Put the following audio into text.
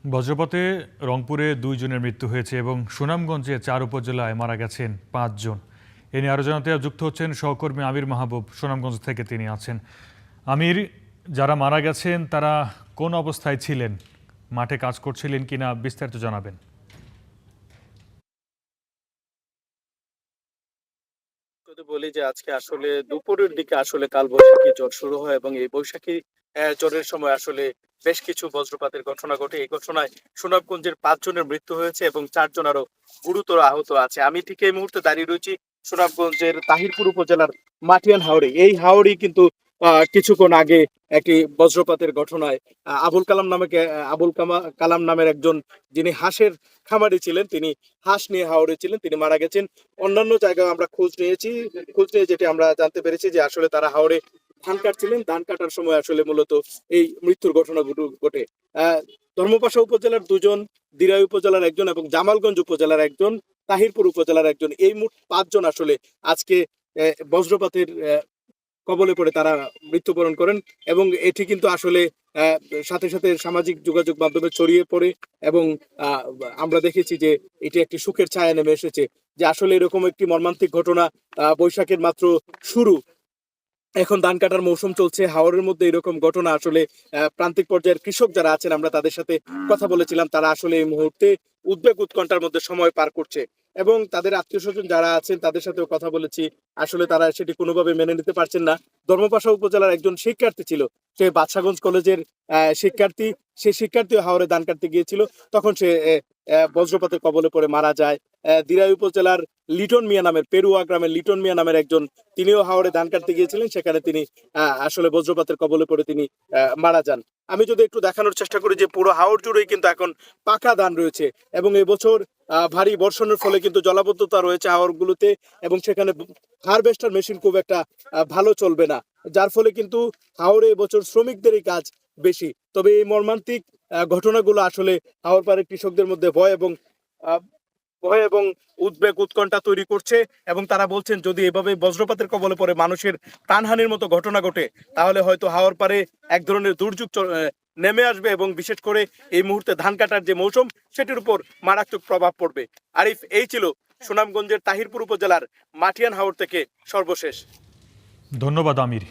বজ্রপাতে রংপুরে ২ জনের মৃত্যু হয়েছে এবং সুনামগঞ্জে ৪ উপজেলায় মারা গেছেন ৫ জন। এ নিয়ে আরও জানাতে যুক্ত হচ্ছেন সহকর্মী আমির মাহবুব। সুনামগঞ্জ থেকে তিনি আছেন। আমির, যারা মারা গেছেন তারা কোন অবস্থায় ছিলেন, মাঠে কাজ করছিলেন কিনা বিস্তারিত জানাবেন। যদি বলি যে আজকে আসলে দুপুরের দিকে আসলে কালবৈশাখী ঝড় শুরু হয় এবং এই বৈশাখী ঝড়ের সময় আসলে বেশ কিছু বজ্রপাতের ঘটনা ঘটে। এই ঘটনায় সুনামগঞ্জের ৫ জনের মৃত্যু হয়েছে এবং ৪ জন আরো গুরুতর আহত আছে। আমি ঠিক এই মুহূর্তে দাঁড়িয়ে রয়েছি সুনামগঞ্জের তাহিরপুর উপজেলার মাটিয়ান হাওড়ি। এই হাওড়ি কিন্তু কিছুক্ষণ আগে একটি বজ্রপাতের ঘটনায় আবুল কালাম নামের একজন, যিনি হাঁসের খামারি ছিলেন, তিনি হাঁস নিয়ে হাওড়ে ছিলেন, তিনি মারা গেছেন। অন্যান্য জায়গায় আমরা খোঁজ নিয়ে যেটি আমরা জানতে পেরেছি যে আসলে তারা হাওড়ে ধান কাটছিলেন, ধান কাটার সময় আসলে মূলত এই মৃত্যুর ঘটনা ঘটে। ধর্মপাশা উপজেলার ২ জন, দিরাই উপজেলার ১ জন এবং জামালগঞ্জ উপজেলার ১ জন, তাহিরপুর উপজেলার ১ জন, এই মোট ৫ জন আসলে আজকে বজ্রপাতের কবলে পড়ে তারা মৃত্যুবরণ করেন। এবং এটি কিন্তু আসলে আহ, সাথে সাথে সামাজিক যোগাযোগ মাধ্যমে ছড়িয়ে পড়ে এবং আহ, আমরা দেখেছি যে এটি একটি সুখের ছায়া নেমে এসেছে, যে আসলে এরকম একটি মর্মান্তিক ঘটনা। বৈশাখের মাত্র শুরু, এখন ধান কাটার মৌসুম চলছে, হাওরের মধ্যে এরকম ঘটনা আসলে প্রান্তিক পর্যায়ের কৃষক যারা আছেন, আমরা তাদের সাথে কথা বলেছিলাম, তারা আসলে এই মুহূর্তে উদ্বেগ উৎকণ্ঠার মধ্যে সময় পার করছে এবং তাদের আত্মীয় স্বজন যারা আছেন তাদের সাথেও কথা বলেছি। আসলে তারা সেটি কোনোভাবে মেনে নিতে পারছেন না। ধর্মপাশা উপজেলার একজন শিক্ষার্থী ছিল, সে বাদশাগঞ্জ কলেজের শিক্ষার্থী, সে শিক্ষার্থীও হাওরে ধান কাটতে গিয়েছিল, তখন সে বজ্রপাতের কবলে পড়ে মারা যায়। দিরাই উপজেলার লিটন মিয়া নামের, পেরুয়া গ্রামের লিটন মিয়া নামের একজন, তিনিও হাওড়ে ধান কাটতে গিয়েছিলেন, সেখানে তিনি আসলে বজ্রপাতের কবলে পড়ে তিনি মারা যান। আমি যদি একটু দেখানোর চেষ্টা করি যে পুরো হাওড় জুড়েই কিন্তু এখন পাকা ধান রয়েছে এবং এবছর ভারী বর্ষণের ফলে কিন্তু জলাবদ্ধতা রয়েছে হাওড়গুলোতে এবং সেখানে হারভেস্টার মেশিন খুব একটা ভালো চলবে না, যার ফলে কিন্তু হাওড়ে এবছর শ্রমিকদেরই কাজ বেশি। তবে এই মর্মান্তিক ঘটনাগুলো আসলে হাওড় পাড়ের কৃষকদের মধ্যে আহ, ভয় এবং উদ্বেগ উৎকণ্ঠা তৈরি করছে এবং তারা বলছেন যদি এভাবে বজ্রপাতের কবলে পড়ে মানুষের প্রাণহানির মতো ঘটনা ঘটে, তাহলে হয়তো হাওর পারে এক ধরনের দুর্যোগ নেমে আসবে এবং বিশেষ করে এই মুহূর্তে ধান কাটার যে মৌসুম, সেটির উপর মারাত্মক প্রভাব পড়বে। আরিফ, এই ছিল সুনামগঞ্জের তাহিরপুর উপজেলার মাটিয়ান হাওর থেকে সর্বশেষ। ধন্যবাদ আমির।